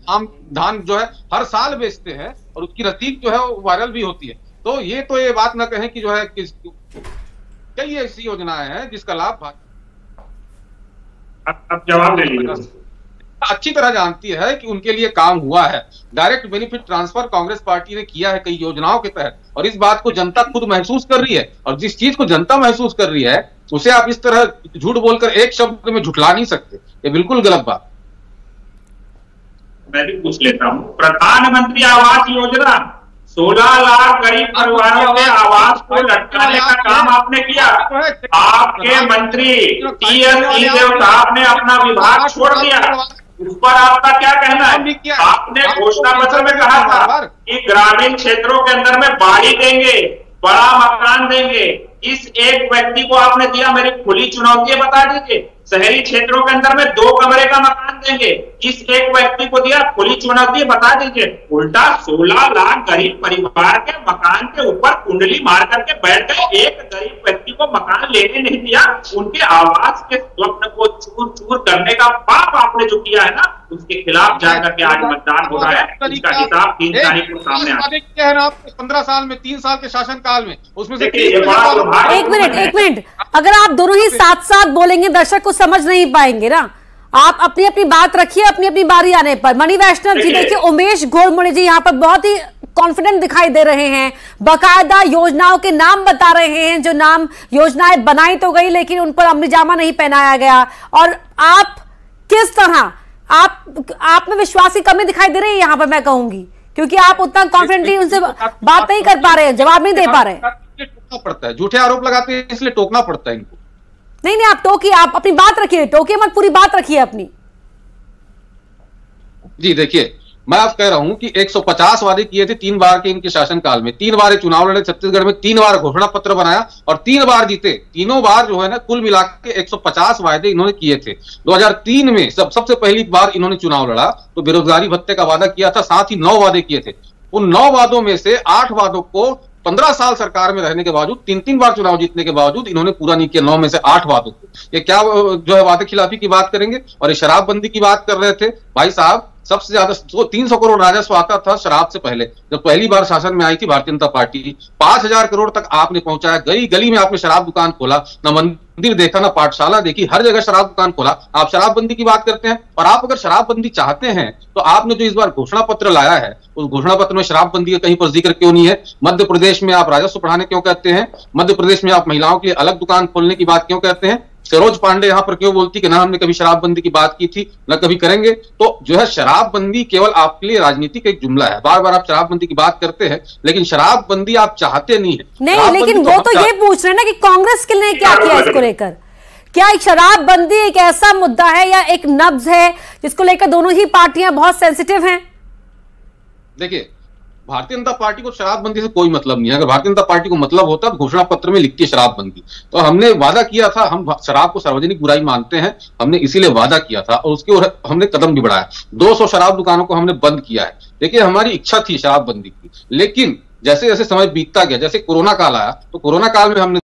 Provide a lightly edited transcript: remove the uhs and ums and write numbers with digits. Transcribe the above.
धान जो है हर साल बेचते हैं और उसकी रसीद जो है वो वायरल भी होती है। तो ये बात ना कहें कि जो है कई ऐसी योजनाएं हैं जिसका लाभ अब जवाब ले लीजिए। अच्छी तरह जानती है कि उनके लिए काम हुआ है। Direct benefit transfer Congress party ने किया है कई योजनाओं के तहत, और इस बात को जनता खुद महसूस कर रही है। और जिस चीज को जनता महसूस कर रही है उसे आप इस तरह झूठ बोलकर एक शब्द में झुठला नहीं सकते, ये बिल्कुल गलत बात। मैं भी पूछ लेता हूँ, प्रधानमंत्री आवास योजना 16 लाख गरीब परिवारों के आवास को लटकाने का काम आपने किया। आपके मंत्री टी.एस. साहब ने अपना विभाग छोड़ दिया, उस पर आपका क्या कहना है? आपने घोषणा पत्र में कहा था कि ग्रामीण क्षेत्रों के अंदर में बाड़ी देंगे, बड़ा मकान देंगे। इस एक व्यक्ति को आपने दिया, मेरी खुली चुनौती है, बता दीजिए। शहरी क्षेत्रों के अंदर में 2 कमरे का मकान देंगे, इस एक व्यक्ति को दिया, खुली चुनौती, बता दीजिए। उल्टा 16 लाख गरीब परिवार के मकान के ऊपर कुंडली मार करके बैठ गए। एक गरीब व्यक्ति को मकान लेने नहीं दिया, उनके आवास के स्वप्न को चूर चूर करने का पाप आपने जो किया है ना, उसके खिलाफ जाकर के आज मतदान हो रहा है। इसका हिसाब 3 तारीख को सामने आया। 15 साल में 3 साल के शासनकाल में उसमें से एक मिनट, अगर आप दोनों ही साथ साथ बोलेंगे दर्शक को समझ नहीं पाएंगे ना। आप अपनी अपनी बात रखिए, अपनी अपनी बारी आने पर। मणि वैष्णव जी, देखिए उमेश घोरमुड़े जी यहाँ पर बहुत ही कॉन्फिडेंट दिखाई दे रहे हैं, बकायदा योजनाओं के नाम बता रहे हैं, जो नाम योजनाएं बनाई तो गई लेकिन उन पर अमलीजामा नहीं पहनाया गया। और आप किस तरह आप में विश्वास की कमी दिखाई दे रही है यहाँ पर, मैं कहूंगी, क्योंकि आप उतना कॉन्फिडेंटली उनसे बात नहीं कर पा रहे हैं, जवाब नहीं दे पा रहे। टोकना पड़ता है, झूठे आरोप लगाते हैं इसलिए टोकना पड़ता है इनको। नहीं, आप टोकिए, आप अपनी बात रखिए, टोकिए मत, पूरी बात रखिए अपनी। जी देखिए, मैं आप कह रहा हूं कि 150 वादे किए थे 3 बार के इनके शासनकाल में। 3 बार चुनाव लड़े छत्तीसगढ़ में, 3 बार घोषणा पत्र बनाया और 3 बार जीते। तीनों बार जो है ना कुल मिला के 150 वादे इन्होंने किए थे। 2003 में सबसे पहली बार इन्होंने चुनाव लड़ा तो बेरोजगारी भत्ते का वादा किया था, साथ ही 9 वादे किए थे। उन 9 वादों में से 8 वादों को 15 साल सरकार में रहने के बावजूद, 3-3 बार चुनाव जीतने के बावजूद इन्होंने पूरा नहीं किया। 9 में से 8 वादों को, ये क्या जो है वादे खिलाफी की बात करेंगे। और ये शराबबंदी की बात कर रहे थे भाई साहब, सबसे ज्यादा 300 करोड़ राजस्व आता था शराब से पहले, जब पहली बार शासन में आई थी भारतीय जनता पार्टी। 5000 करोड़ तक आपने पहुंचाया। गली गली में आपने शराब दुकान खोला, न मंदिर देखा, ना पाठशाला देखी, हर जगह शराब दुकान खोला। आप शराबबंदी की बात करते हैं। और आप अगर शराबबंदी चाहते हैं तो आपने जो इस बार घोषणा पत्र लाया है, उस घोषणा पत्र में शराबबंदी का कहीं पर जिक्र क्यों नहीं है? मध्य प्रदेश में आप राजस्व बढ़ाने क्यों कहते हैं? मध्य प्रदेश में आप महिलाओं के लिए अलग दुकान खोलने की बात क्यों कहते हैं? सरोज पांडे यहां पर क्यों बोलती कि ना हमने कभी शराबबंदी की बात की थी, ना कभी करेंगे? तो जो है शराबबंदी केवल आपके लिए राजनीति का एक जुमला है। बार बार आप शराबबंदी की बात करते हैं लेकिन शराबबंदी आप चाहते नहीं है। नहीं, लेकिन वो तो ये पूछ रहे हैं ना कि कांग्रेस के लिए क्या किया इसको लेकर। क्या एक शराबबंदी एक ऐसा मुद्दा है या एक नब्ज है जिसको लेकर दोनों ही पार्टियां बहुत सेंसिटिव हैं? देखिए, भारतीय जनता पार्टी को शराबबंदी से कोई मतलब नहीं है। अगर भारतीय जनता पार्टी को मतलब होता तो घोषणा पत्र में लिखती है शराबबंदी। तो हमने वादा किया था, हम शराब को सार्वजनिक बुराई मानते हैं, हमने इसीलिए वादा किया था और उसके और हमने कदम भी बढ़ाया। 200 शराब दुकानों को हमने बंद किया है। देखिए, हमारी इच्छा थी शराबबंदी की, लेकिन जैसे जैसे समय बीतता गया, जैसे कोरोना काल आया तो कोरोना काल में हमने